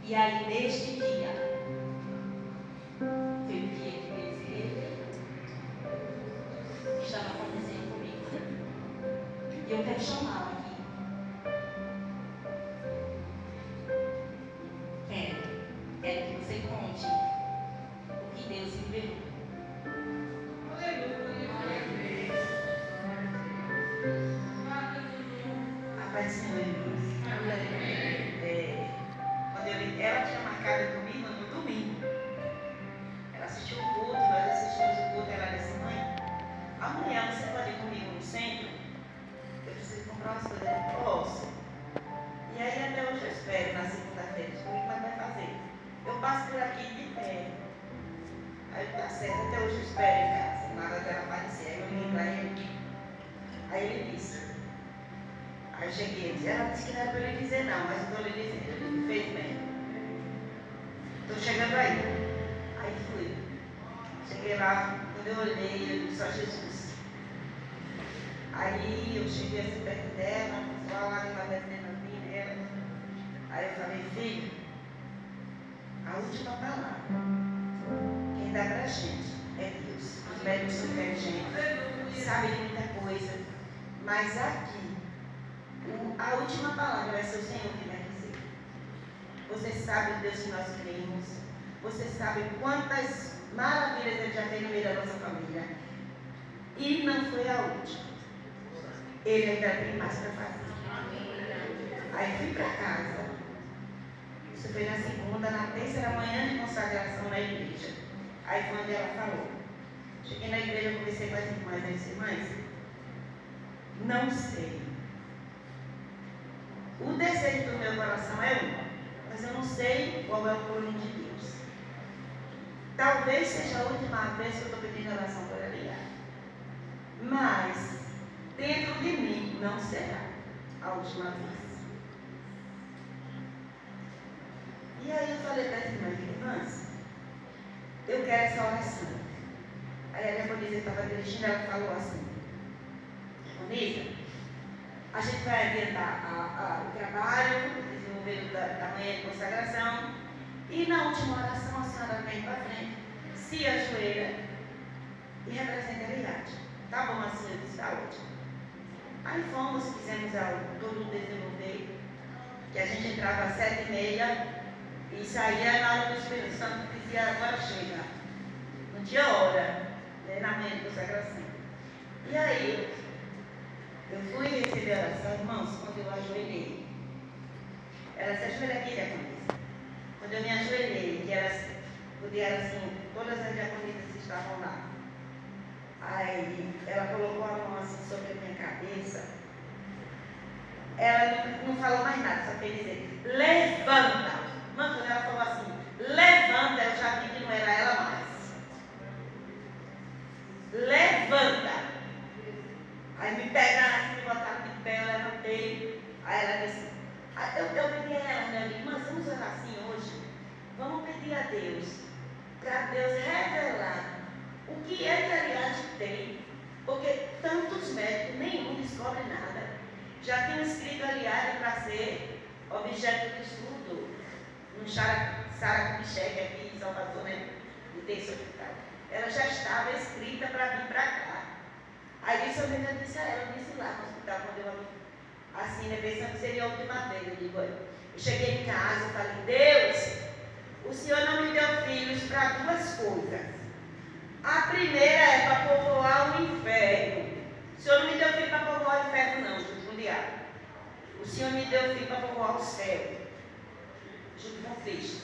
E aí, neste dia, foi o dia que Deus se revelou que estava acontecendo comigo. E eu quero chamá-la aqui. Quero que você conte o que Deus revelou. A paz do Senhor, irmãos. Ela tinha marcado comigo no domingo. Ela assistiu o culto, nós assistimos o culto. Ela disse: mãe, amanhã você pode ir comigo no centro? Eu preciso comprar umas coisas. Eu posso. E aí até hoje eu espero, na segunda-feira, descobrir quando vai fazer. Eu passo por aqui de pé. Aí tá certo, até hoje eu espero em casa. Na hora dela aparecer, aí eu liguei pra ele. Aí ele disse. Aí eu cheguei, ela disse que não era para ele dizer não, mas eu estou lhe dizendo, ele fez bem. Estou chegando aí. Aí fui. Cheguei lá, quando eu olhei, eu disse: ó Jesus, Aí eu cheguei assim perto dela, o pessoal lá estava descendo assim nela. Aí eu falei, filha, a última palavra, quem dá pra gente é Deus. Os médicos são inteligentes, sabem de muita coisa, mas aqui, a última palavra vai ser o Senhor que vai dizer. Você sabe o Deus que nós cremos, você sabe quantas maravilhas Ele já fez no meio da nossa família. E não foi a última. Ele ainda tem mais para fazer. Aí fui para casa. Isso foi na segunda, na terça era manhã de consagração na igreja. Aí foi onde ela falou. Cheguei na igreja, conversei com as irmãs. Eu disse, irmãs, não sei. O desejo do meu coração é um, mas eu não sei qual é o plano de Deus. Talvez seja a última vez que eu estou pedindo oração por ela. Mas, dentro de mim, não será a última vez. E aí eu falei para as irmãs, eu quero essa oração. Aí a diaconisa estava dirigindo, ela falou assim, diaconisa, a gente vai adiantar o trabalho, o desenvolvimento da manhã de consagração, e na última oração a senhora vem para frente, se ajoelha e representa a Eliade. Tá bom, a senhora disse, tá ótimo. Aí fomos, fizemos todo o desenvolver, que a gente entrava às 7h30 e saía na hora do Espírito Santo, que dizia, agora chega. Não tinha hora, né, na manhã de consagração. E aí, eu fui receber a oração, irmãos, quando eu ajoelhei. Ela se ajoelha aqui, diaconisa. Quando eu me ajoelhei, que elas puderam assim, todas as diaconisas que estavam lá. Aí ela colocou a mão assim sobre a minha cabeça. Ela não falou mais nada, só fez dizer, levanta. Mano, quando ela falou assim, levanta, eu já vi que não era ela mais. Levanta. Aí me pegaram assim, me botaram de pé, eu levantei. Aí ela disse, eu pedi a ela, né? Eu disse, mas vamos orar assim hoje? Vamos pedir a Deus, para Deus revelar o que é que a Eliade tem, porque tantos médicos, nenhum descobre nada. Já tinham escrito a Eliade para ser objeto de estudo no Sara Kubitschek aqui em Salvador, né? No terço hospital. Ela já estava escrita para vir para cá. Aí isso eu disse a ela, eu disse lá no hospital, quando eu assim, né, pensando que seria a última vez. Eu digo, eu cheguei em casa e falei, Deus, o Senhor não me deu filhos para duas coisas. A primeira é para povoar o inferno. O Senhor não me deu filho para povoar o inferno, não, junto com o diabo. O Senhor me deu filho para povoar o céu, junto com Cristo.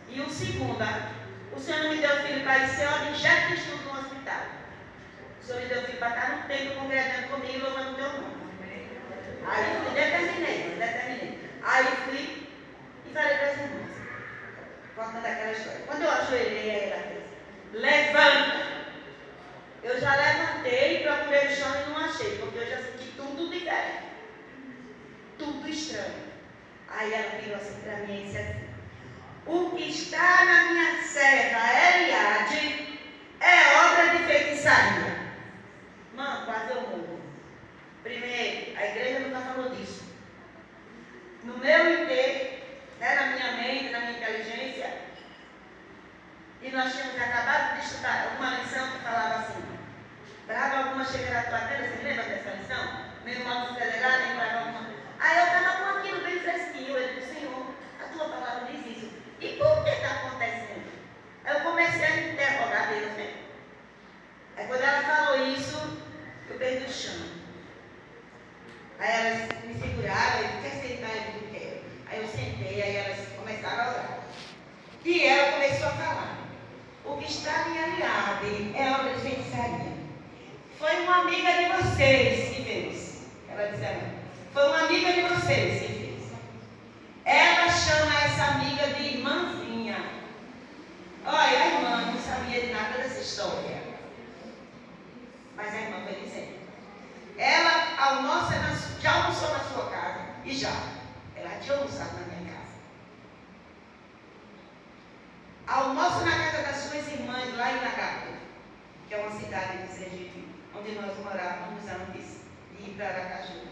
E o segundo, o Senhor não me deu filho para ir ser objeto de estudo no hospital. O Senhor me deu filho para estar no templo congregando comigo e louvando o teu nome. Aí eu determinei. Aí fui e falei para as irmãs, contando aquela história. Quando eu ajoelhei, aí ela fez, levanta. Eu já levantei, procurei o chão e não achei, porque eu já senti tudo diferente. Tudo estranho. Aí ela virou assim para mim e disse assim, o que está na minha serva Eliade é obra de feitiçaria. Mano, quase eu morro. Primeiro, a igreja nunca falou disso. No meu inteiro, né, na minha mente, na minha inteligência, e nós tínhamos acabado de estudar uma lição que falava assim, brava alguma chega na tua tela, você lembra dessa lição? Meu irmão do delegado, nem brava alguma. Aí eu estava com aquilo bem fresquinho, eu disse, Senhor, a tua palavra diz isso. E por que está acontecendo? Aí eu comecei a interrogar Deus, né? Aí quando ela falou isso, eu perdi o chão. Aí elas me seguraram, eu quer sentar? Eu disse, quero. Aí eu sentei, aí elas começaram a orar. E ela começou a falar. O que está em Eliade é obra de feitiçaria. Foi uma amiga de vocês que fez. Ela disse, foi uma amiga de vocês que fez. Ela chama essa amiga de irmãzinha. Olha, a irmã não sabia de nada dessa história. Mas a irmã foi dizendo. Ela já almoçou na sua casa. E já. Ela tinha almoçado na minha casa. Almoço na casa das suas irmãs lá em Lagarto, que é uma cidade de Sergipe, onde nós morávamos antes de ir para Aracaju.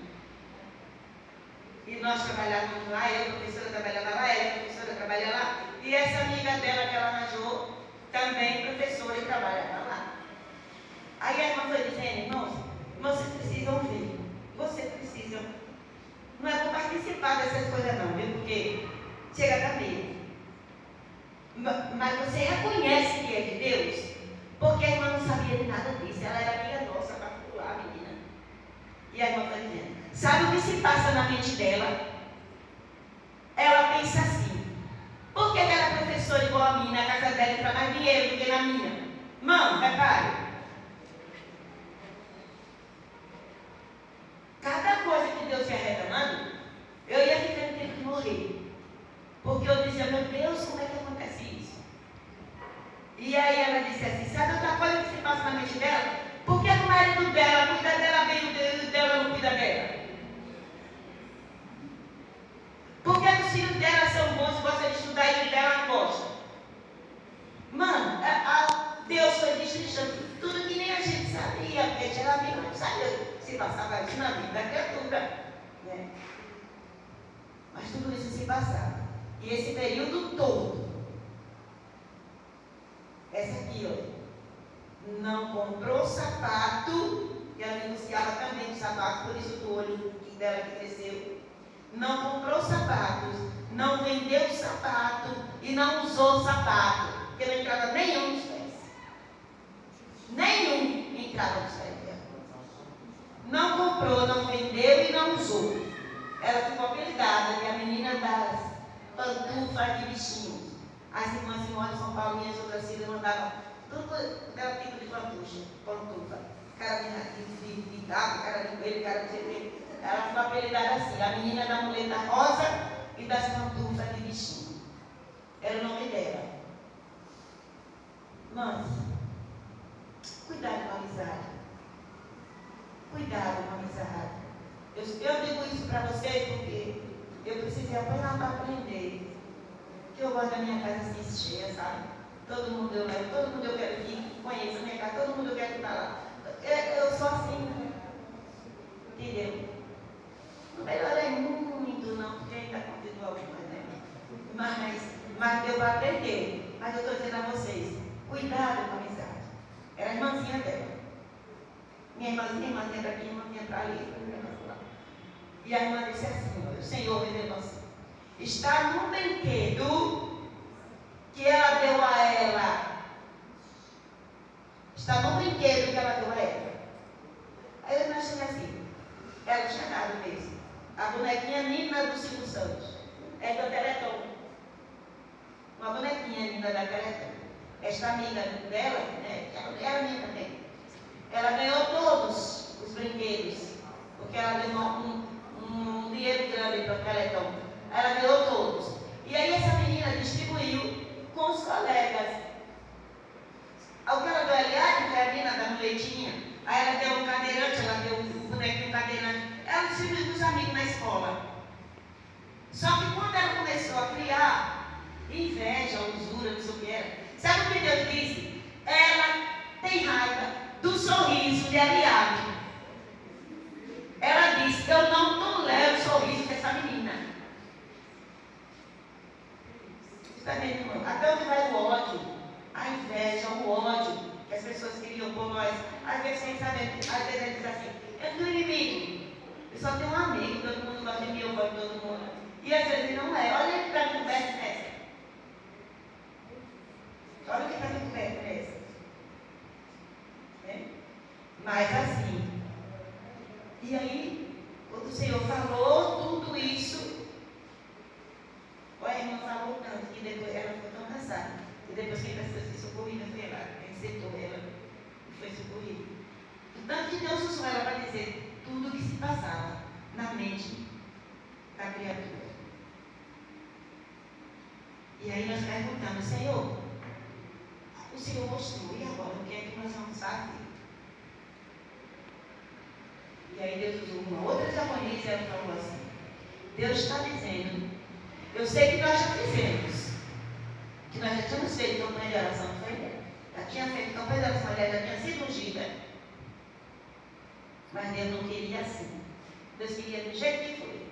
E nós trabalhávamos lá, eu, professora, trabalhava lá, ela, professora, trabalha lá. E essa amiga dela que ela arranjou, também professora e trabalhava lá. Aí a irmã foi dizendo, irmãos, vocês precisam ver, vocês precisam. Não é para participar dessas coisas não, viu? Porque chega a dar medo. Mas você reconhece que é de Deus, porque a irmã não sabia de nada disso, ela era amiga nossa, particular, menina. E a irmã foi dizendo, sabe o que se passa na mente dela? Ela pensa assim, por que ela é professora igual a mim, na casa dela entra mais dinheiro do que na minha? Mãe, repare. Cada coisa que Deus ia revelando, eu ia ficando tempo de morrer. Porque eu dizia, meu Deus, como é que acontece isso? E aí ela disse assim, sabe outra coisa que se passa na mente dela? Por que o marido dela cuida dela bem e o dela não cuida dela? Por que os filhos dela são bons, gostam de estudar e o dela não gosta? Mano, Deus foi destrinchando tudo que nem a gente sabia, porque geralmente não sabia se passava isso na vida da criatura, né? Mas tudo isso se passava. E esse período todo, essa aqui, ó, não comprou sapato, que ela negociava também o sapato, por isso do olho dela que cresceu. Não comprou sapatos, não vendeu sapato e não usou sapato, porque não entrava nenhum nos pés. Nenhum entrava nos pés dela. Não comprou, não vendeu e não usou. Ela ficou apelidada, que é a menina das pantufas de bichinho. As irmãs de São Paulo e as outras filhas mandavam tudo aquele tipo de pantufa. Cara de gato, cara de coelho, cara de cerveja. Ela ficou apelidada assim, a menina da muleta rosa e das pantufas de bichinho. Era o nome dela. Mas, cuidado com a amizade. Cuidado com a amizade. Eu digo isso para vocês porque eu precisei apenas para aprender. Que eu gosto da minha casa assim cheia, sabe? Todo mundo eu levo, todo mundo eu quero que conheça a minha casa, todo mundo eu quero que está lá. Eu sou assim, entendeu? Não melhorei muito não, porque ainda continua algumas, né? Mas deu para aprender. Mas eu estou dizendo a vocês, cuidado com a amizade. Era a irmãzinha dela. Minha irmãzinha daqui, irmãzinha para ali. E a irmã disse assim, o Senhor revelou assim, está no brinquedo que ela deu a ela. Está no brinquedo que ela deu a ela. Aí eu imaginei assim, ela tinha dado mesmo. A bonequinha Nina do Silvio Santos. É do Teleton. Uma bonequinha Nina da Teleton. Esta amiga dela, né, que era minha também, ela ganhou todos os brinquedos. Porque ela deu um dinheiro grande para o Teleton. Ela ganhou todos. E aí essa menina distribuiu com os colegas. O que ela deu ali, foi a menina da muletinha. Aí ela deu um cadeirante, ela deu um bonequinho cadeirante. Ela distribuiu com os amigos na escola. Só que quando ela começou a criar inveja, usura, não sei o que era, sabe o que Deus disse? Ela tem raiva do sorriso de Eliabe. Ela disse, eu não tolero o sorriso dessa menina. Está vendo, irmão? Até onde vai o ódio, a inveja, o ódio que as pessoas queriam por nós. Às vezes sem saber, às vezes a gente diz assim, eu tenho inimigo, eu só tenho um amigo, todo mundo gosta de mim, eu gosto de todo mundo. E às vezes não é. Olha que está coberto nessa. Olha o que está coberto nessa. É? Mas assim. E aí, quando o Senhor falou tudo isso, a irmã falou tanto que depois ela ficou tão cansada. E depois quem precisou ser socorrida foi ela. Recetou ela e foi socorrida. Tanto que Deus usou ela para dizer tudo o que se passava na mente da criatura. E aí nós perguntamos, Senhor, o Senhor mostrou, e agora o que é que nós vamos fazer? E aí Deus usou uma outra japonesa e ela falou assim, Deus está dizendo, eu sei que nós já fizemos, que nós já tínhamos feito campanha de oração, foi? Já tinha feito campanha da mulher, já tinha sido ungida. Mas Deus não queria assim. Deus queria do jeito que foi.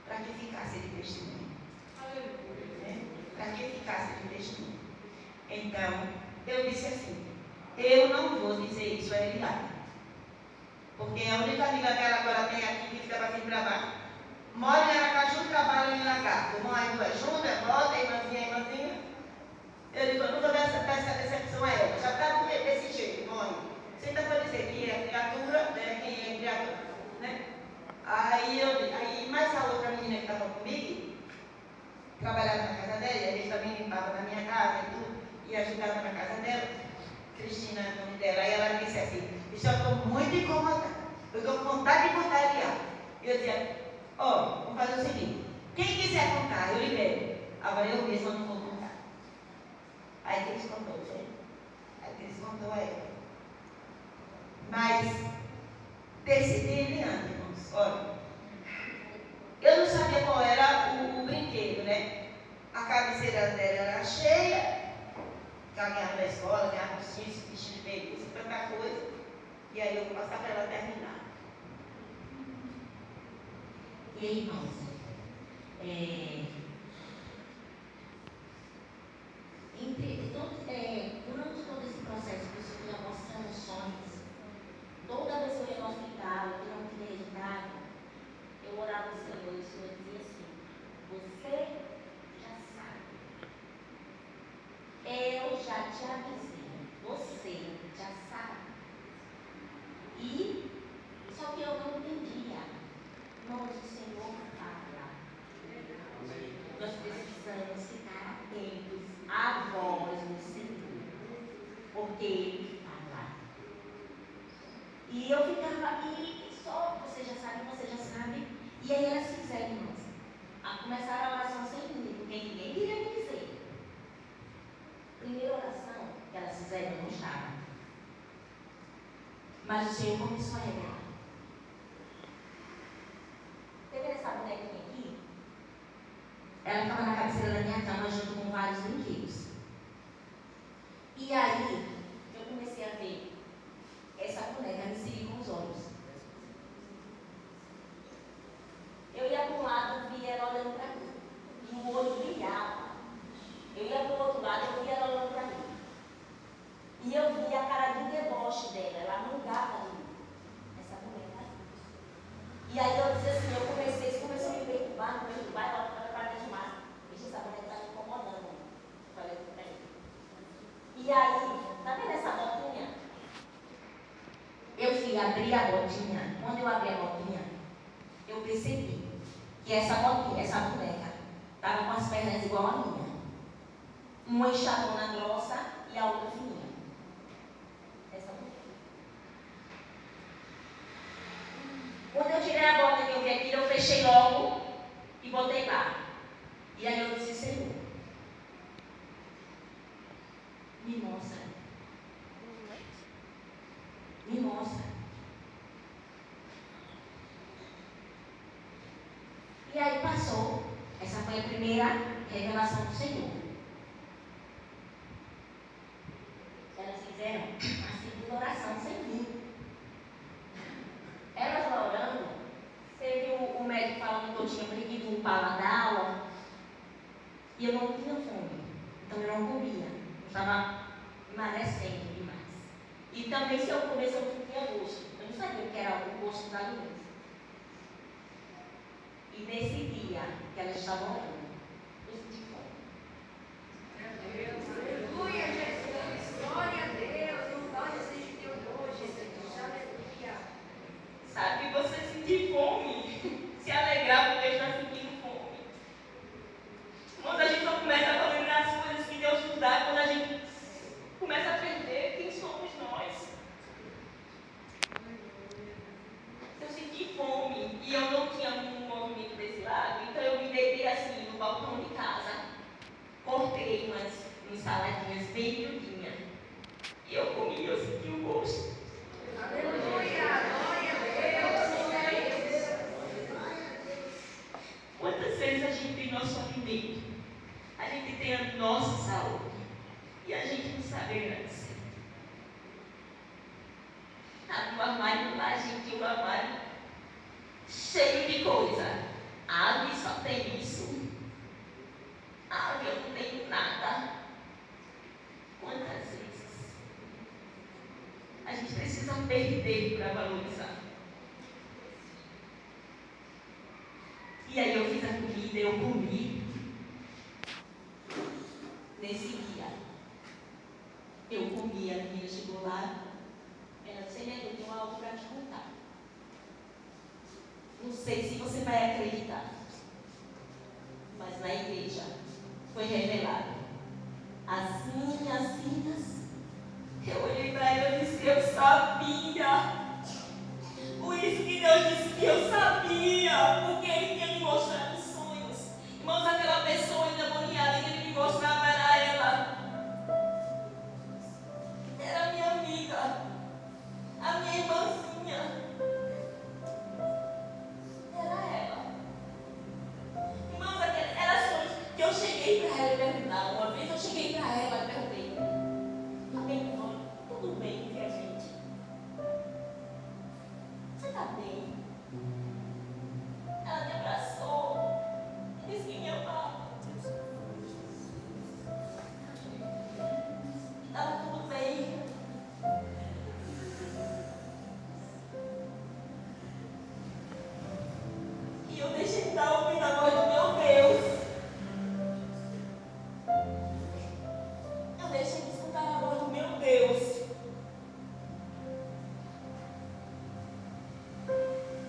Para que ficasse de testemunho. Para que ficasse de testemunho. Então, eu disse assim, eu não vou dizer isso a Eliade. Porque a única amiga dela agora tem aqui que fica para cima e para baixo. Mora em Aracaju, trabalha em Lagarto. Vão aí duas juntas, volta, irmãzinha. Eu digo, eu não vou dar essa decepção a ela. Já está desse jeito, mãe. Você ainda pode dizer que é criatura, né? Quem é criatura, né? Aí mais a outra menina que estava comigo, trabalhava na casa dela, e eles também limpavam na minha casa e tudo, e ajudavam na casa dela. Cristina, o nome dela. Aí ela disse assim, eu estou muito incomodada. Eu estou com vontade de contar Eliade. E eu dizia, vamos fazer o seguinte, quem quiser contar, eu libero. Agora eu mesma não vou contar. Aí Cris contou, né? Aí Cris contou a ela. Mas, decidi Eliane, irmãos. Olha, eu não sabia qual era o brinquedo, né? A cabeceira dela era cheia, que ela ganhava na escola, ganhava os vestido de baby, tanta coisa. E aí eu vou passar para ela terminar. E aí, irmãos, durante todo esse processo que o Senhor ia mostrando sonhos, toda vez que eu ia no hospital, eu não tinha resultado, eu orava ao Senhor e o Senhor dizia assim, você já sabe, eu já te avisei, você já sabe. E, só que eu não entendia, mas o Senhor fala. Nós precisamos ficar atentos à voz do Senhor, porque Ele fala. E eu ficava aqui, só você já sabe. E aí elas fizeram, irmãos, a começar a oração sem mim, porque ninguém queria me dizer. Primeira oração que elas fizeram, eu não estava. Mas o Senhor começou a revelar. Você vê essa bonequinha aqui? Ela estava na cabeceira da minha cama junto com vários brinquedos. E aí, eu comecei a ver essa boneca me seguir com os olhos. Eu ia para um lado, via ela olhando para mim. E o olho brilhava. Eu ia para o outro lado, eu via ela olhando para mim. E eu via a cara de deboche dela. Ela mangava de mim. Essa boneca. E aí eu disse assim, isso começou a me perturbar, ela falou para mim de mar. Essa boneca está me incomodando. Eu falei para ele. E aí, tá vendo essa botinha? Eu fui abrir a botinha. Quando eu abri a botinha, eu percebi que essa boneca estava com as pernas igual a minha. Uma enxadona grossa e a outra fininha. Essa boneca. Quando eu tirei a bota que eu vi aqui, eu fechei logo e botei lá. E aí eu disse, Senhor, me mostra. Me mostra. E aí passou. Essa foi a primeira revelação do Senhor. Elas fizeram a segunda oração sem mim. Elas lá orando, teve o médico falando que eu tinha perdido um paladar e eu não tinha fome. Então eu não comia. Eu estava emagrecendo demais. E também se eu comesse eu sentia gosto. Eu não sabia o que era o gosto dos alimentos. E nesse dia que elas estavam orando, eu senti fome. Aleluia, Jesus. Glória a Deus. Louvado seja Deus hoje, Jesus. Aleluia. Sabe, você sentir fome, se alegrar porque está sentindo fome. Quando a gente só começa a lembrar as coisas que Deus nos dá, quando a gente começa a aprender quem somos nós. Eu senti fome e eu não tinha um movimento desse lado, então eu me deitei assim no Abre o armário lá, gente, o armário cheio de coisa. Abre, só tem isso. Abre, eu não tenho nada. Quantas vezes a gente precisa perder para valorizar? E aí eu fiz a comida, eu comi. Nesse dia, eu comi, a menina chegou lá. Ela disse: eu tenho algo para te contar. Não sei se você vai acreditar, mas na igreja foi revelado. Assim, eu olhei para ela e disse: eu sabia. Por isso que Deus disse que eu sabia, porque Ele tinha me mostrado sonhos. Irmãos, aquela pessoa endemoniada que Ele me mostrava era ela. Era minha amiga, a minha irmãzinha. Era ela. Irmãos, era sonhos que eu cheguei para ela e perguntar. Uma vez eu cheguei para ela e perguntei: tá bem, irmã? Tudo bem entre a gente? Você tá bem? Ela me abraçou e disse que me amava. Estava tudo bem. E eu deixei de estar ouvindo a voz do meu Deus. Eu deixei de escutar a voz do meu Deus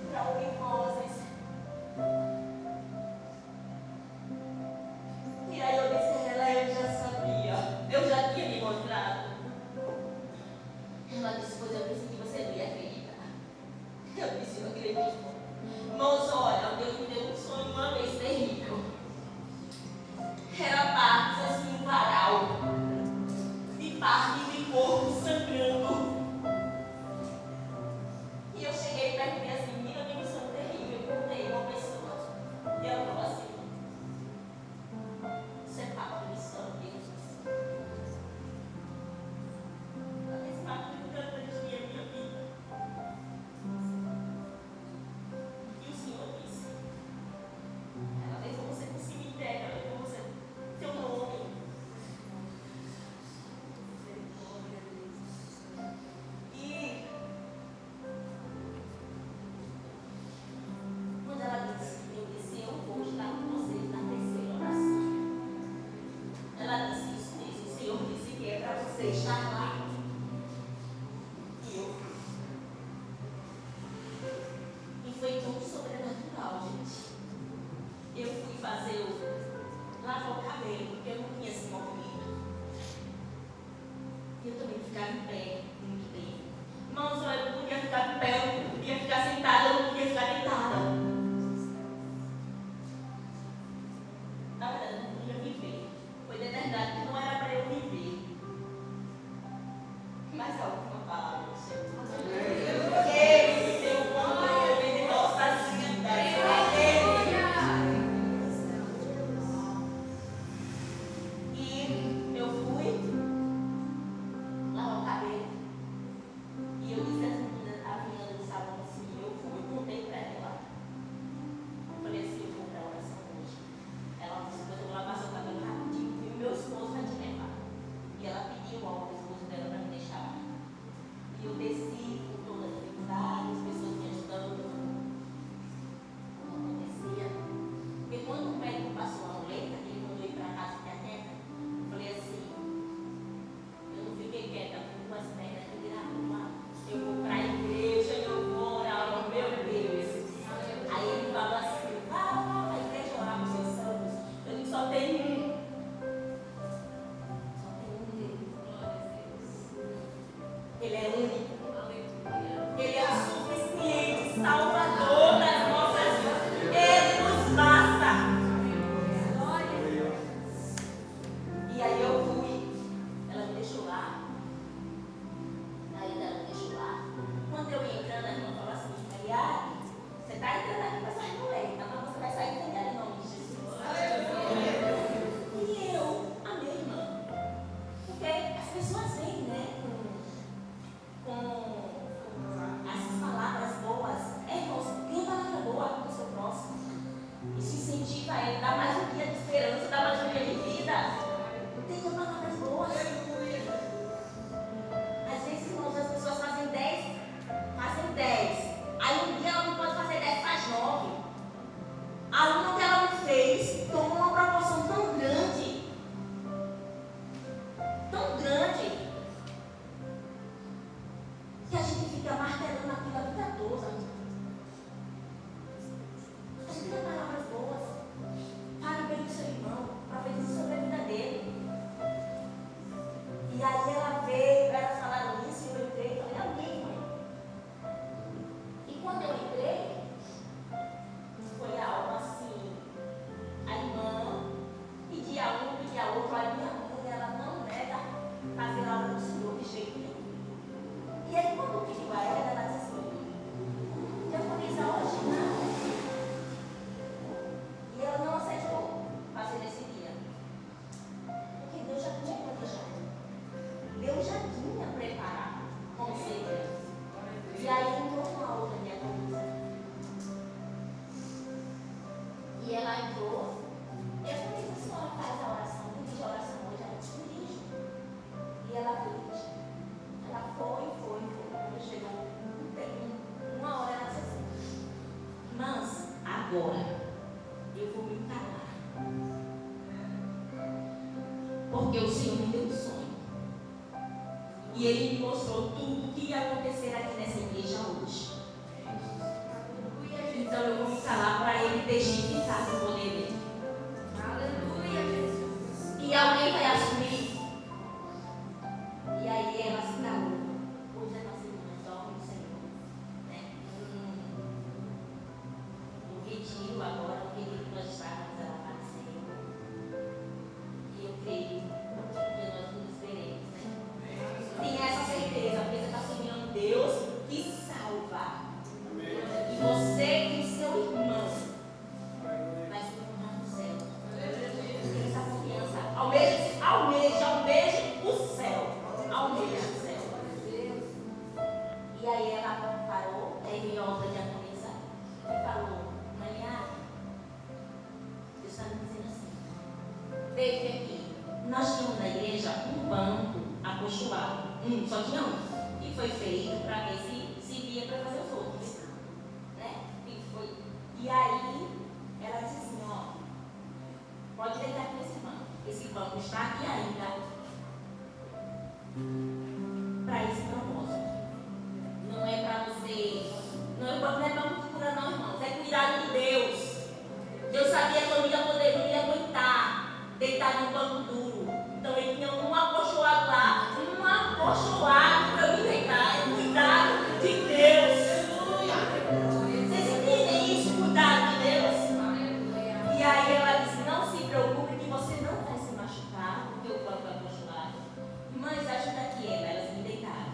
para ouvir vozes. E aí eu disse a ela: eu já sabia, eu já tinha me mostrado. Ela disse: pois eu disse que você não ia acreditar. Eu disse: eu acredito. Irmãos, olha, Deus me deu um sonho uma vez terrível. Era partes assim, um varal de partes de porco sangrando. E eu cheguei e perguntei assim: menina, eu tenho um sonho terrível. Eu contei uma pessoa. E ela falou assim: isso é papo de sangue. Esse papo de tanto de minha vida. agora eu vou me calar. Porque o Senhor me deu um sonho. E Ele me mostrou tudo o que ia acontecer aqui nessa igreja hoje. Então eu vou me calar para Ele testificar do poder dele. Aleluia, Jesus. E alguém vai assumir. E aí ela se calou. Hoje a nossa irmã dorme no Senhor. Né? No retiro agora, no retiro que nós estávamos, ela vai no Senhor. E eu creio que nós nos veremos. Né? Tenha essa certeza, porque você está servindo Deus que salva. E você e seu irmão vai se tornar no céu. Tenha essa confiança. Almeje o céu. Almeje o céu. E aí ela parou, aí veio a outra diaconisa e falou: Maria, Deus está me dizendo assim. Veja aqui, nós tínhamos na igreja um banco acolchoado. Só tinha um. E foi feito para ver se via para fazer os outros. Né? E aí, ela disse assim: ó, pode deitar aqui nesse banco. Esse banco está aqui ainda. Para esse propósito. Não é para você. Não é banco de cura, não, irmãos. É cuidado de Deus. Deus sabia que eu não ia aguentar deitar num banco duro. Então ele tinha um acolchoado lá. Um acolchoado para me deitar. É cuidado de Deus. Vocês entendem isso? Cuidado de Deus. E aí ela disse: não se preocupe que você não vai se machucar, porque o banco é acolchoado. Irmãs, ajuda aqui ela. Elas me deitaram.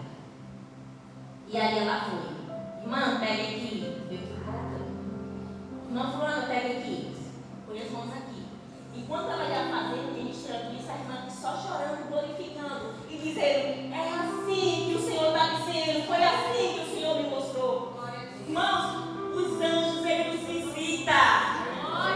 E aí ela foi: irmã, pega aqui. Eu fui colocando. Irmã fulana, pega aqui. Põe as mãos aqui. Enquanto ela ia fazendo, ministrando isso, a irmã só chorando, glorificando e dizendo: é assim que o Senhor está dizendo, foi assim que o Senhor me mostrou. Irmãos, os anjos, Ele nos visita.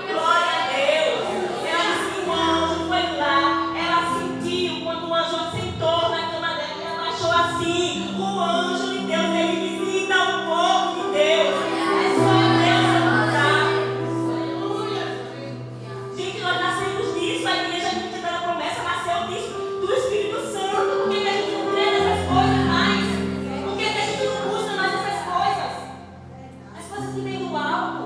Glória a Deus. Ela disse que o anjo foi lá, ela sentiu quando o anjo sentou na cama dela, ela achou assim: o anjo de Deus, ele visita o povo de Deus. É só Deus adorar. Gente, nós nascemos disso, a igreja que da promessa nasceu disso, do Espírito Santo. Por que a gente não crê nessas coisas mais? Por que a gente não busca mais essas coisas? As coisas que vêm do alto.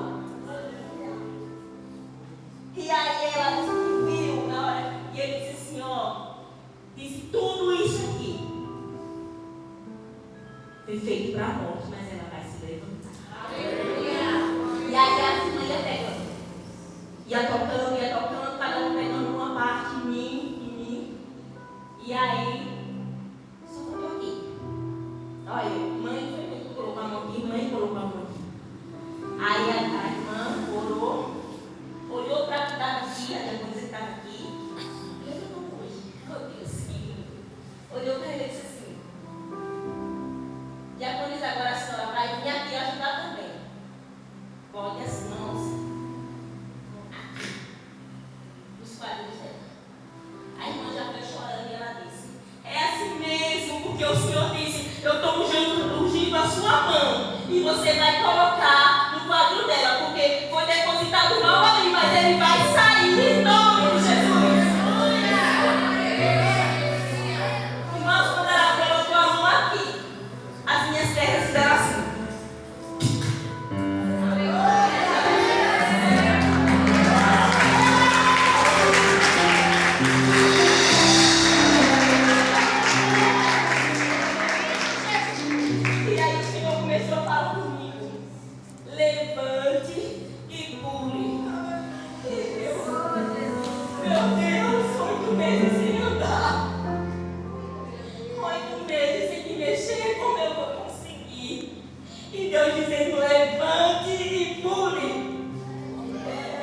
E aí ela disse que viu na hora, e ele disse assim: ó, disse tudo isso aqui foi feito para a morte, mas ela vai se levantar. E aí a irmã ia pegando, ia tocando, cada um pegando uma parte em mim. E aí, só faltou aqui. Olha, mãe foi muito, colocou a mão aqui, mãe colocou a mão aqui. Aí a irmã orou, olhou para que estava aqui, a diaconisa que estava aqui. Levantou hoje, meu Deus, olhou para ele e disse assim: diaconisa, agora a senhora vai vir aqui ajudar também. Coloque as mãos aqui, nos quadris dela. A irmã já foi chorando e ela disse: é assim mesmo, porque o Senhor disse: eu estou ungindo a sua mão e você vai colocar no quadro dela, porque foi depositado mal ali, mas ele vai sair em nome de Jesus. Irmãos, quando ela colocou a mão aqui, as minhas pernas fizeram assim. E aí o Senhor começou a falar comigo: levante e pule. Meu Deus, 8 meses sem andar, 8 meses sem me mexer, como eu vou conseguir? E Deus dizendo: levante e pule.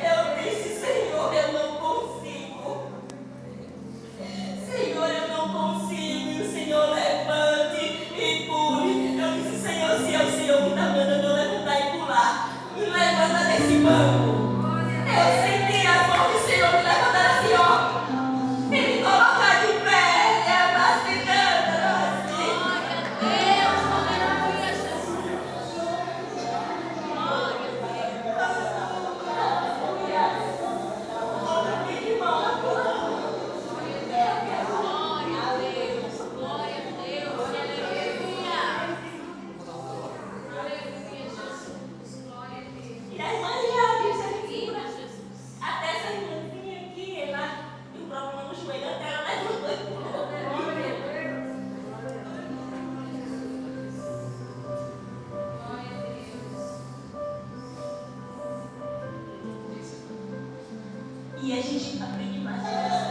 Eu disse: Senhor, eu não consigo. Senhor, eu não consigo. E o Senhor: levante e pule. Eu disse: Senhor, se é o Senhor que está mandando eu levantar e pular, me levanta desse banco. Eu senti a mão do Senhor me levantar assim, ó, e me colocar de pé. E a mastigando assim. E a gente aprende imaginação.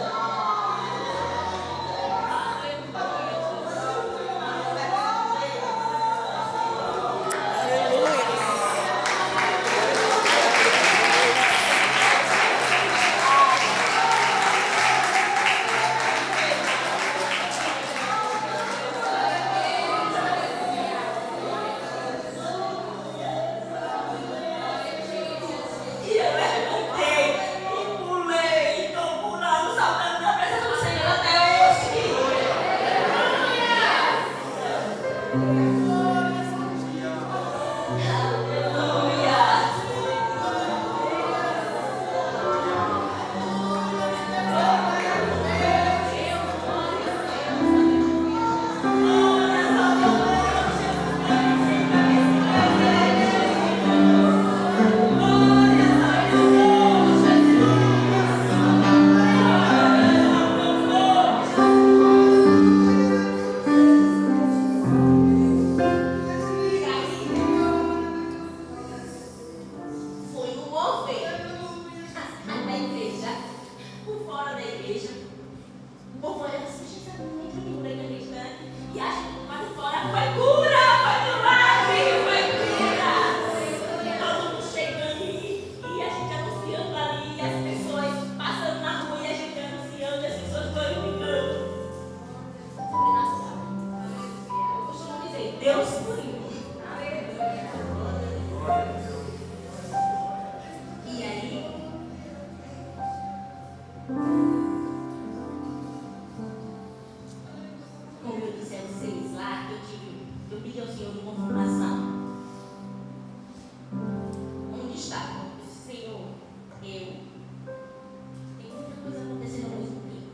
E eu levantei e pulei, e tô pulando, saltando na presença do Senhor até hoje. Aleluia. E aí, foi um mover na igreja, por fora da igreja. O povo olhando assim, gente, essa menina que tem mulher acreditante. E acha que lá de fora foi cura, foi milagre, foi cura. E todo mundo chegando e a gente anunciando ali, e as pessoas passando na rua e a gente anunciando, e as pessoas glorificando. Sobrenatural. Eu costumo dizer, Deus curiu. E aí, como eu disse a vocês lá, eu pedi ao Senhor de confirmação. Onde está? Eu disse, Senhor, tem muita coisa acontecendo ao mesmo tempo.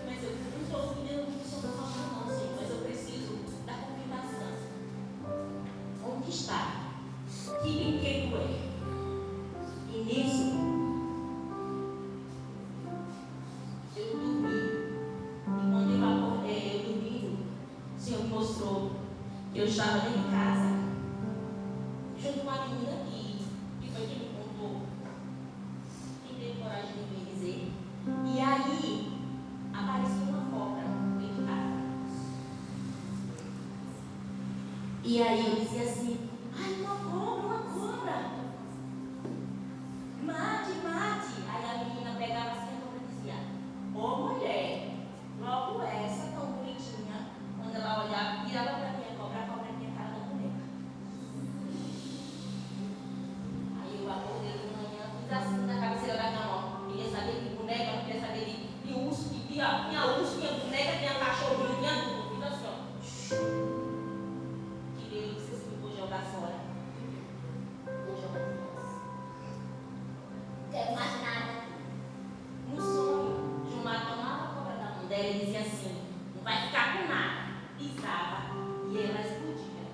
Mas eu não estou pedindo que o Senhor faça não, Senhor, mas eu preciso da confirmação. Onde está? Que brinquedo é? E nisso, eu dormi. E quando eu acordei, eu dormindo, o Senhor me mostrou que eu estava dentro de casa, junto com uma menina que foi quem me contou, quem teve coragem de me dizer. E aí, apareceu uma cobra dentro de casa. E aí eu dizia assim, ai, uma cobra, uma cobra. Mate, mate. Aí a menina pegava assim a cobra e dizia, ô mulher, logo essa tão bonitinha. Quando ela olhava, virava pra mim a cobra tinha cara da boneca. Aí eu acordei de manhã, fiz assim na cabeceira da cama, ó. Queria saber de boneca, não queria saber de urso, tinha urso, tinha boneca, tinha cachorrinho, tinha tudo. Fiz assim, ó. Tirei isso assim, vou jogar fora. Vou jogar fora. Não quero mais nada. No sonho, Gilmar tomava a cobra da mão dela e dizia assim, não vai ficar com nada. Pisava e ela explodia.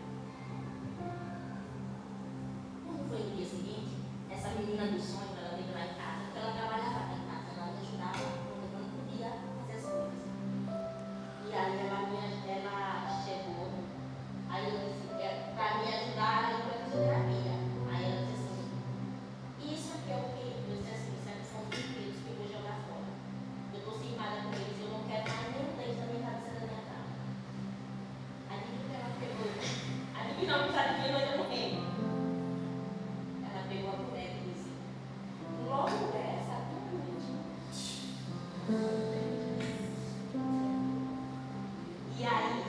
Quando foi no dia seguinte, essa menina do sonho, ela veio lá em casa, porque ela trabalhava lá em casa, ela me ajudava quando eu não podia fazer as coisas. E aí ela chegou, aí eu disse, para me ajudar, ela foi fisioterapia. Aí ela disse assim, isso aqui é o quê? Eu disse assim, isso aqui são os brinquedos que eu vou jogar fora. Eu estou cismada com eles, eu não quero mais nenhum deles na minha cabeça da minha casa. Adivinha o que ela pegou? Adivinha o que ela adivinhou, eu não lembro. Ela pegou a boneca e disse, logo essa, tão bonitinha. E aí,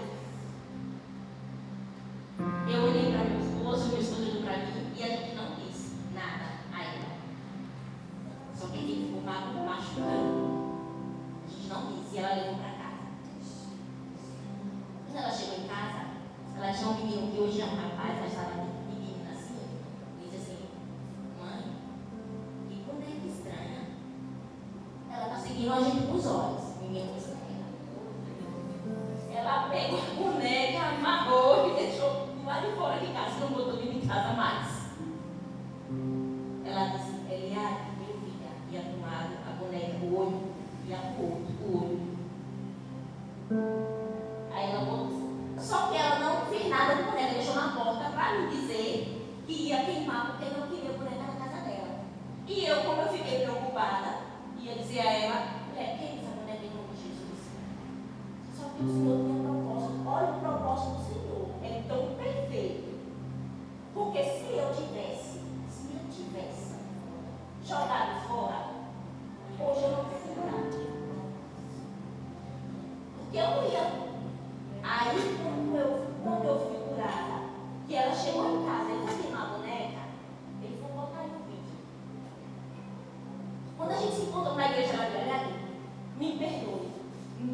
eu olhei para meu esposo olhou para mim e a gente não disse nada a ela. Só que a gente ficou machucando. A gente não disse e ela levou para casa. Quando ela chegou em casa, ela tinha um menino que hoje é um rapaz, ela estava pequenina assim. E disse assim, mãe, que boneca estranha. Ela está seguindo a gente com os olhos. O menino disse para ela. Ela pegou a boneca, amarrou e deixou lá de fora de casa, não botou dentro de casa mais. Ela disse, Eliade, meu filho, ia tomar a boneca, o olho, ia pro outro, o olho. Aí ela botou, só que ela não fez nada com a boneca, deixou na porta para me dizer que ia queimar porque não queria a boneca na casa dela. E eu, como eu fiquei preocupada, abençoada. E eu dizia a ela, mulher, quem essa boneca em nome de Jesus? Só que o Senhor tem um propósito. Olha o propósito do Senhor. É tão perfeito. Porque se eu tivesse jogado fora, hoje eu não teria curado. Porque eu não ia. Aí, quando eu fui curada, que ela chegou em casa e foi queimar a boneca, ele foi botar aí no vídeo. Quando a gente se encontra na igreja, ela diz, olha ali, me perdoe,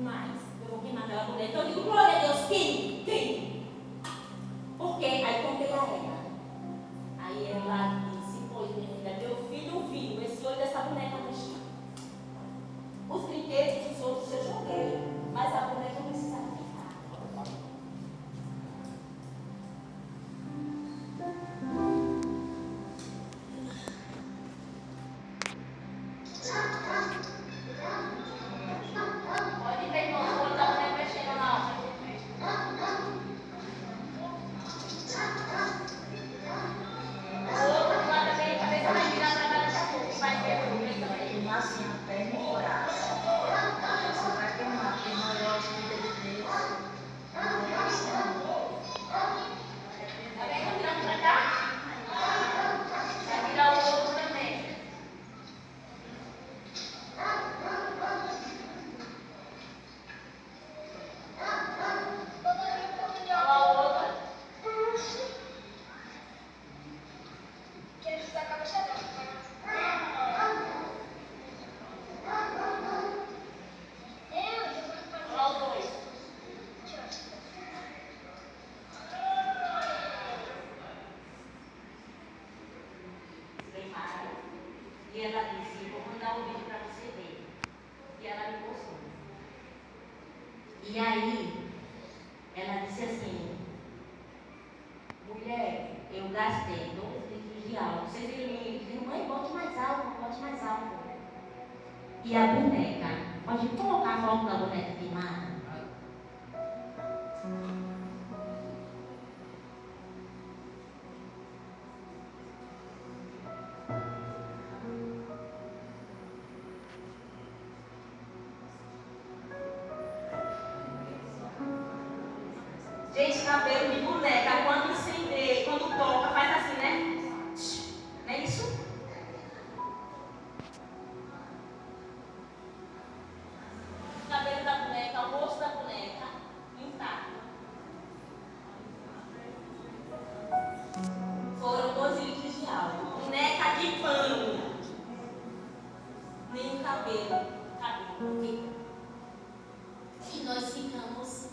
mas eu vou queimar aquela boneca. Eu digo, glória a Deus, quem? Porque aí contei a ela. Aí ela disse, pois minha filha, meu filho viu esse olho dessa boneca mexer. Os brinquedos, os outros eu joguei, mas a boneca precisava ficar. Pode ver, irmão, o olho da boneca mexendo lá. O outro lá também, a cabeça vai virar pra cá daqui a pouco, vai ver o olho também. Queimar assim a perna e o braço. Você vai queimar, porque maior vida de Deus. Tá vendo? Virando pra cá? Vai virar o outro também. Olha lá o outro. Olha lá os dois. Queimaram. E ela disse, vou mandar o vídeo para você ver. E ela me mostrou. E aí, ela disse assim, mulher, eu gastei 2 litros de álcool. Vocês viram me dizer, mãe, bote mais álcool, bote mais álcool. E a boneca, pode colocar a foto da boneca queimada? Gente, cabelo de boneca, quando incendeia, quando toca, faz assim, né? Não é isso? O cabelo da boneca, o rosto da boneca, intacto. Foram 12 litros de álcool. Boneca de pano. Nem o cabelo. Cabelo. E nós ficamos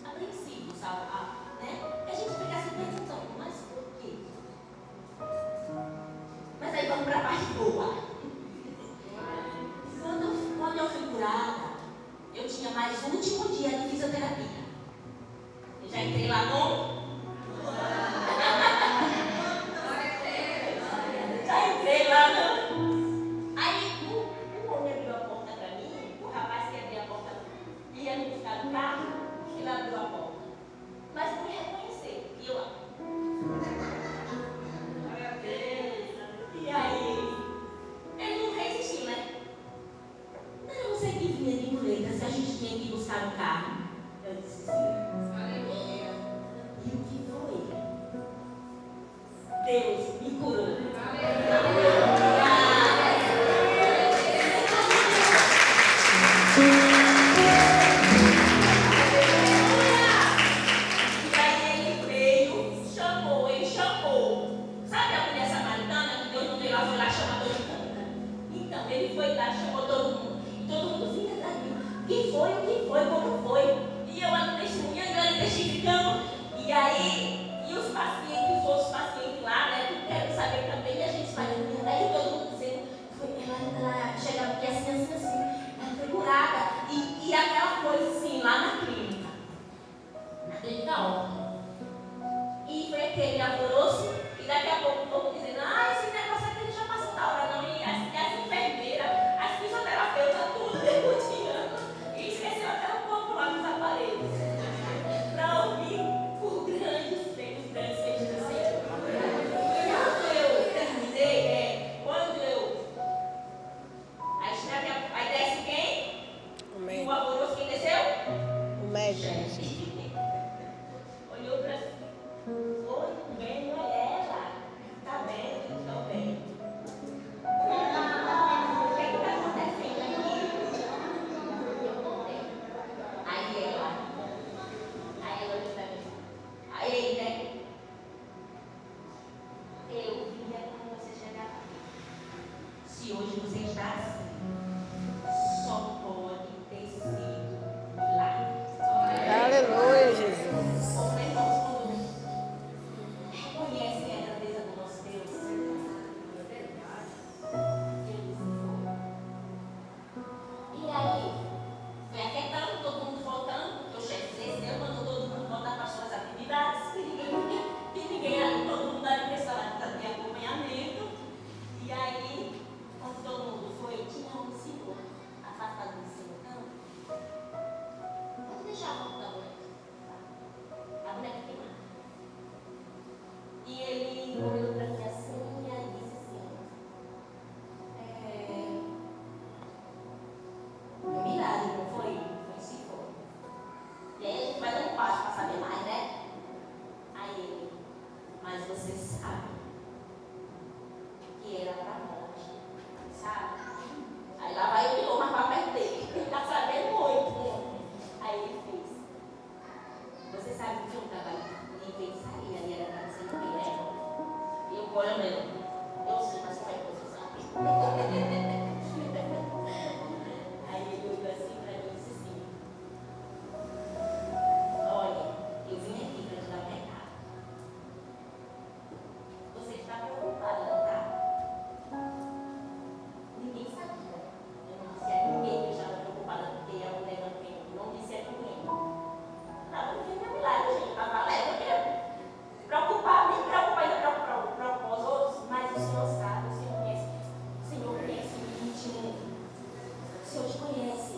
apreensivos, né? E a gente fica se perguntando, mas por quê? Mas aí vamos para a parte boa. Quando eu fui curada, eu tinha mais um último dia de fisioterapia. Eu já entrei lá no... Já entrei lá no... Aí o homem abriu a porta para mim, o rapaz que abriu a porta ia me buscar no carro, ele abriu a porta. Mas não me reconheceu. E eu lá. E aí, ele não resistiu, né? Não, você que vinha de muleta, se a gente tinha que ir buscar no carro. Eu disse sim. E o que foi? Deus me curou. vendo ela. Tá vendo? Estou bem. O que está acontecendo aqui? Eu contei. Aí ela olhou pra mim. Aí, né? Eu via quando você chegava aqui. Se hoje você está assim, só pode ter sido milagre. Aleluia, Jesus. Os irmãos, quando reconhecem a grandeza do nosso Deus, eles se foram. E aí, foi apertando, todo mundo voltando, porque o chefe desceu, mandou todo mundo voltar para as suas atividades, e ninguém ali, todo mundo ali precisava de acompanhamento. E aí, quando todo mundo foi, tinha um senhor afastado do seu campo. Pode deixar a foto da boneca. A boneca queimada. E ele olhou para mim assim e aí disse assim: foi milagre, não foi? Foi se for. E aí a gente vai dando passo para saber mais, né? Aí ele: mas você sabe que era para morte, sabe? Aí lá vai o pior, mas para perder. Ele está sabendo muito. Aí ele fez: você sabe que eu trabalho em pensaria e era para você não ver, né? E eu olho mesmo. Eu sei, mas como é que você sabe? Aí ele olhou assim para mim e disse assim: olha, eu vim aqui para te dar um recado. Você está preocupada, não está? Ninguém sabia. Eu não disse a ninguém que eu estava preocupada porque a mulher não disse a ninguém. Não, não fiz meu milagre, gente. Estava leve, eu queria me preocupar ainda preocupar os outros, mas o Senhor sabe, o Senhor conhece o íntimo. O Senhor te conhece.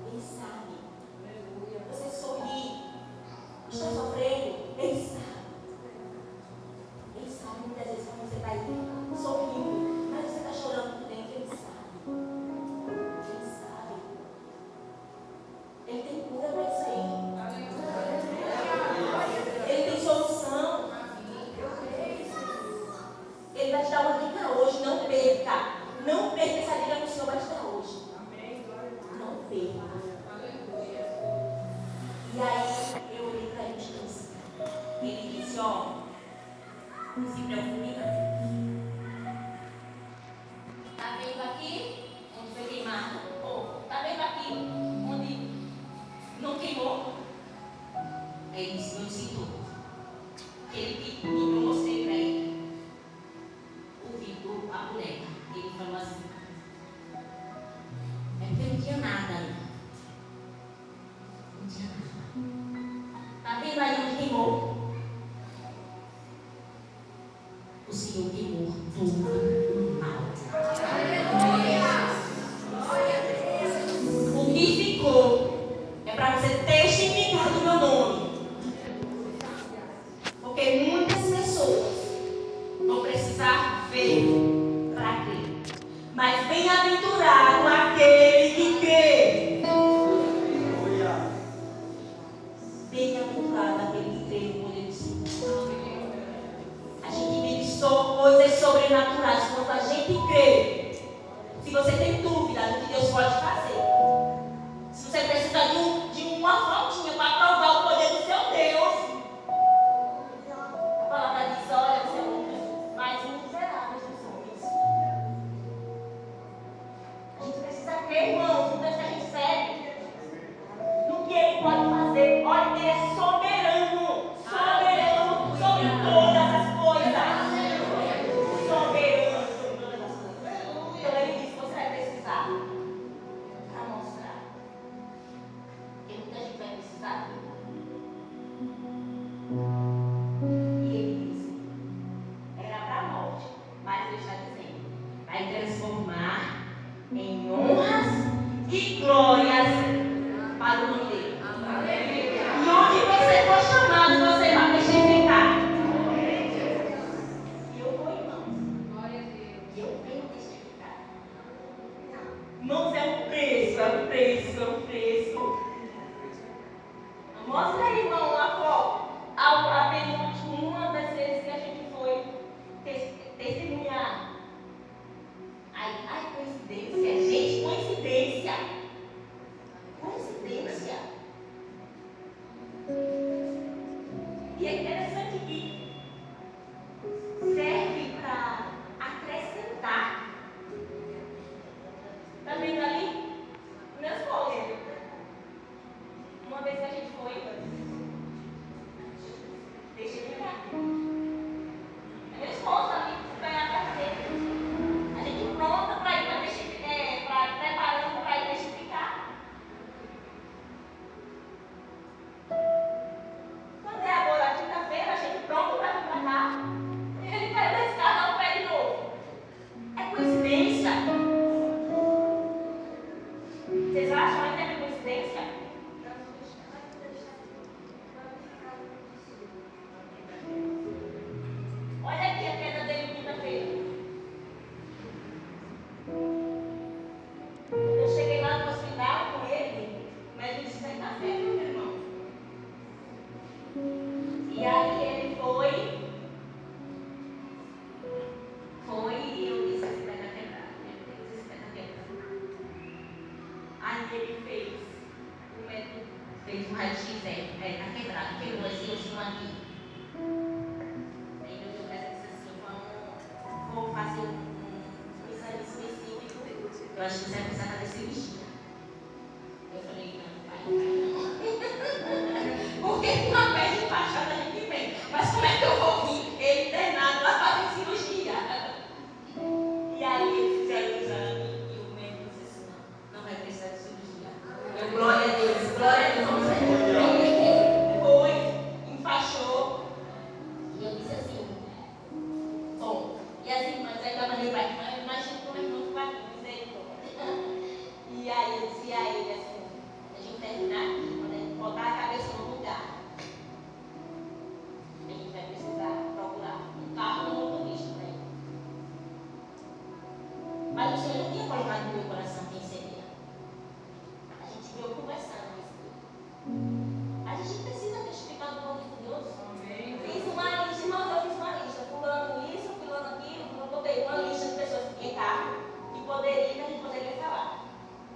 Ele sabe. Você sorri, está sofrendo, Ele sabe. Ele sabe muitas vezes quando você está aí sorrindo, mas você está chorando por dentro, Ele sabe. Ele sabe. Ele tem cura para isso aí. Ele tem solução. Ele vai te dar uma dica hoje, não perca. Não perca essa dica que o Senhor vai te dar hoje. Não perca. E aí eu olhei para ele e disse: ele disse, ó, não se preocupe não. Tá vendo aqui onde foi queimado? Tá vendo aqui onde não queimou? Ele disse, não citou. Ele pediu, eu mostrei para ele o vídeo, a boneca. Ele falou assim: é porque não tinha nada aí. Não tinha nada. Tá vendo aí onde queimou? O Senhor queimou tudo mal. O que ficou é para você testificar do meu nome. Porque muitas pessoas vão precisar ver para crer. Mas bem-aventurado aquele que crê. Bem-aventurado aquele que crê no poder do Senhor. A gente vive só coisas sobrenaturais quando a gente crê. Se você tem dúvida do que Deus pode fazer, se você precisa de uma voltinha para provar o poder do seu Deus, a palavra diz: olha, você é um dos mais miseráveis dos homens. A gente precisa crer, irmãos, no Deus que a gente serve, no que Ele pode fazer. Olha, Ele é soberano, soberano sobre todas as coisas. Soberano sobre todas as coisas. Então Ele diz que você vai precisar E é interessante que serve para acrescentar. Tá vendo ali? Meu esposo. Uma vez que a gente foi, deixa eu ficar. Meu esposo ali ganhar a carteira. A gente pronta para ir para preparando para ir testificar. Quando é agora quinta-feira, a gente pronto para vir para cá. Ele vai pescar, dar o pé de novo. É coincidência? Vocês acham ainda que é coincidência? Olha aqui a queda dele quinta-feira. Eu cheguei lá no hospital com ele, mas ele disse: "Sem café, meu irmão." E aí ele foi e eu disse: "Esse pé está quebrado." Esse pé está quebrado. Aí ele fez, o médico fez um raio-x, está quebrado, quebrou esse ossinho aqui. Aí eu disse assim: vou fazer um exame específico. Eu acho que você vai precisar fazer cirurgia. Eu falei: não, pai, não. Porque uma perna enfaixada a gente vem. Mas como é que eu vou vir ele internado lá fazer cirurgia? E aí eles fizeram o exame e o médico disse assim: não vai precisar de cirurgia. Eu, glória a Deus, glória a Deus. Foi, enfaixou. E eu disse assim: bom, e as irmãs ainda mandei para a irmã, imagina como a irmã ficou aqui, misericórdia. E aí eu disse a ele assim: a gente terminar aqui, quando a gente botar a cabeça no lugar, a gente vai precisar procurar um carro ou um motorista para ele. Mas o Senhor não tinha colocado no meu coração quem seria. A gente veio conversando isso. A gente precisa testificar do poder de Deus. Fiz uma lista, irmãos, eu fiz uma lista. Fulano isso, fulano aquilo. Eu botei uma lista de pessoas que tinham carro que a gente poderia falar.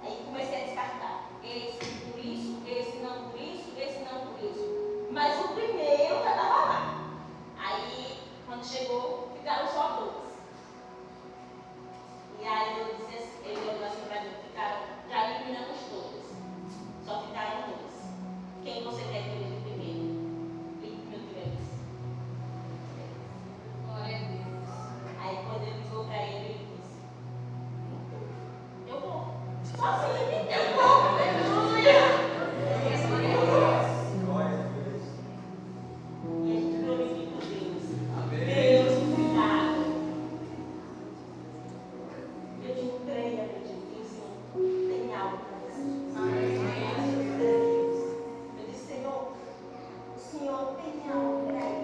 Aí comecei a descartar. Esse por isso, esse não por isso, esse não por isso. Mas o primeiro já estava lá. Aí, quando chegou, ficaram só dois. E aí eu disse assim, ele olhou assim para mim, já eliminamos todos. Só ficaram dois. Quem você quer que eu elege primeiro? E meu filho disse: glória a Deus. Aí quando ele ligou para ele disse: eu vou. Sozinho, eu vou. Aleluia. E a gente glorifica Deus. Deus, obrigado. Eu digo, creia, meu Deus, que o Senhor tem algo para você. Eu disse: Senhor, o Senhor tem algo para ele.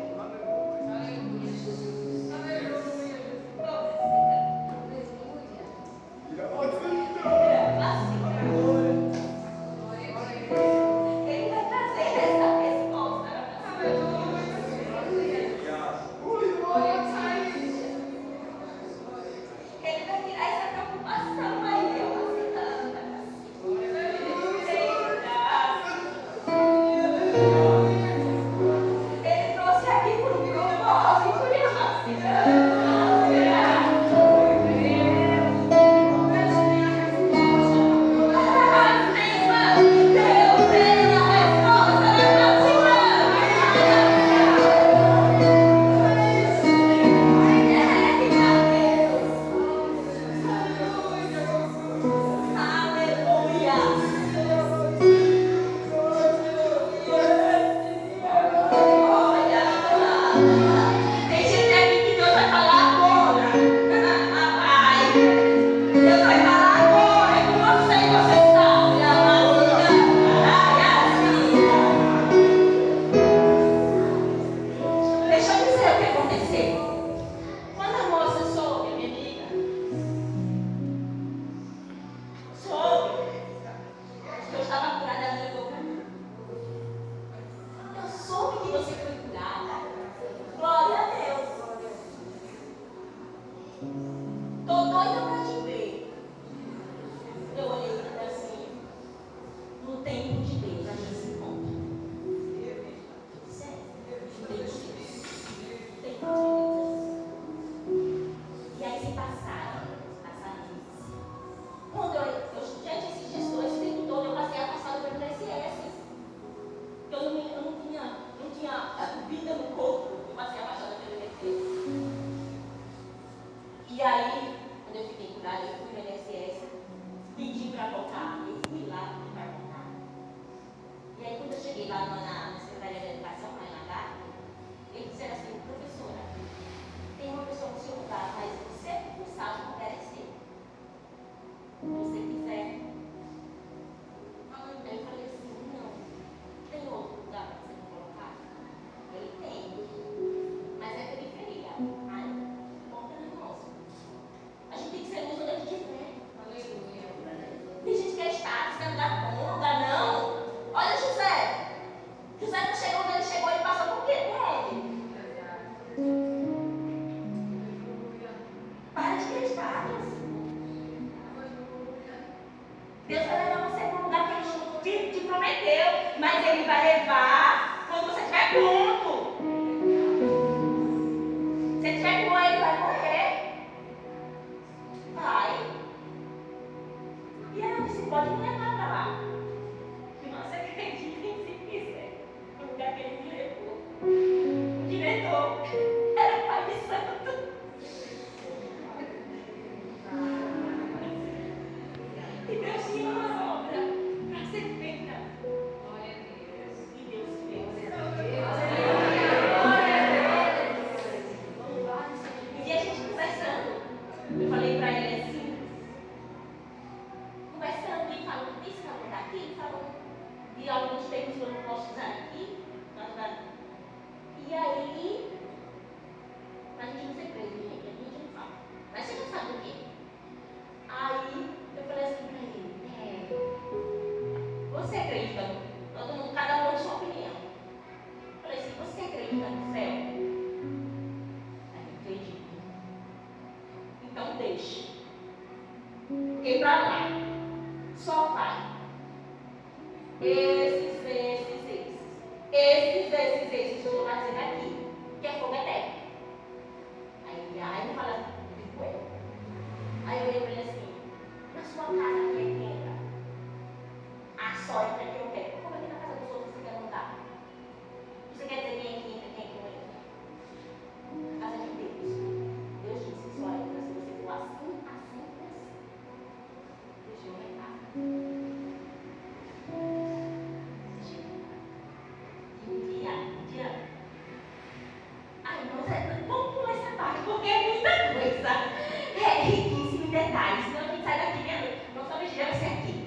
Ele vai trazer essa resposta. Ele vai tirar essa preocupação aí, Ele trouxe aqui para o propósito de Deus tem a resposta na Tem gente aqui que Deus vai falar agora. Deus vai falar agora com você e você sabe. Deixa eu dizer o que aconteceu. Quando a moça soube, minha amiga, soube que eu estava curada, ela ligou para mim. Eu soube que você foi curada. Glória a Deus. Tô doida para te ver. Eu olhei para ela assim. No tempo de Deus, a gente se encontra. Sério. era pai de santo. E Deus tinha uma obra para ser feita. Glória a Deus. E Deus fez. Um dia a gente conversando, eu falei para ele assim, conversando e falando disso, falando daquilo, falando de alguns termos que eu não posso usar aqui. E aí, a gente não ser preso, gente, a gente não fala. Mas você não sabe o quê? Aí, eu falei assim pra ele, você acredita? Todo mundo, cada um tem sua opinião. Eu falei assim, você acredita no céu? Aí, eu acredito. Então deixe. Porque pra lá, só vai. Esses que eu estou dizendo aqui, que é fogo eterno. Aí não fala de coelho. Aí eu olhei para ele assim, na sua casa quem é que entra? Só entra quem eu quero. Como é que na casa dos outros você quer mandar? Você quer dizer quem é que entra, quem é que não entra? A casa de Deus. Deus disse, só entra se você for assim. Deixa eu entrar. Vamos pular essa parte, porque é muita coisa. É riquíssimo em detalhes. Senão a gente sai daqui, né? Não só me tiramos aqui.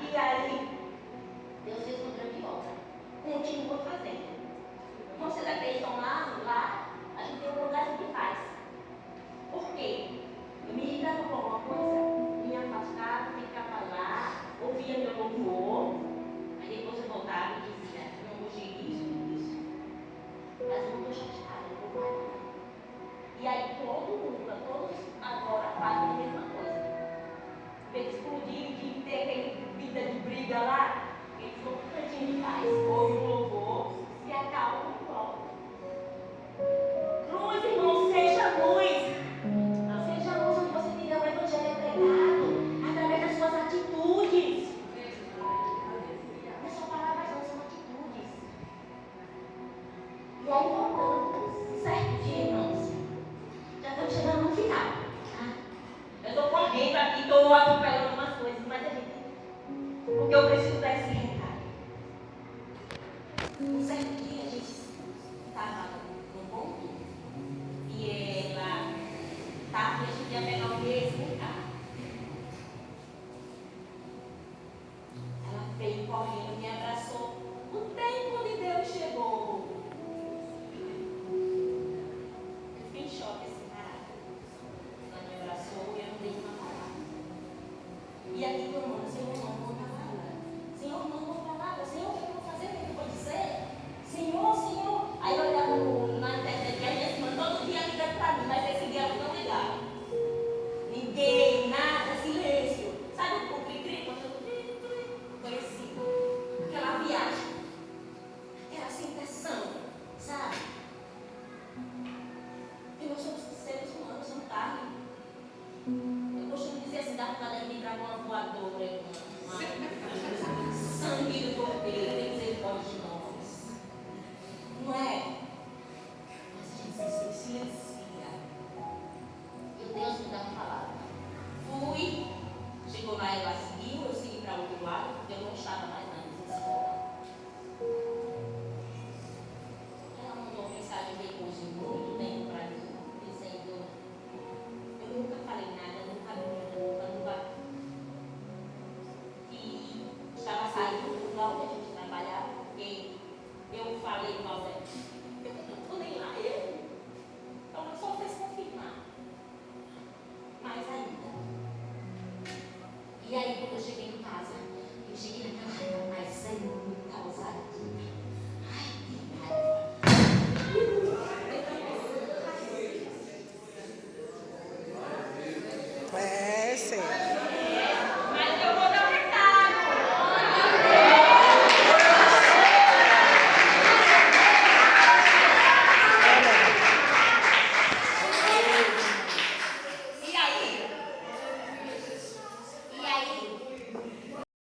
E aí, Deus fez uma grande obra. Continua fazendo. Vocês acreditam lá, a gente tem um lugar de paz. Por quê? Eu me irritava com alguma coisa, me afastava, ficava lá, ouvia meu louvor. Aí depois eu voltava e dizia, não gostei disso. Mas eu não estou chateada, eu vou guardar. E aí todos agora fazem a mesma coisa. Em vez de explodir, de ter aquele vida de briga lá, eles vão para um cantinho de paz, ouvem o louvor, se acalmam e voltam. Luz, irmão, seja luz. Seja luz onde você tiver o evangelho pregado, através das suas atitudes. Não é só palavras, não, são atitudes. E aí voltando, certo dia, irmãos, já estamos chegando no final. Eu estou correndo aqui, estou atropelando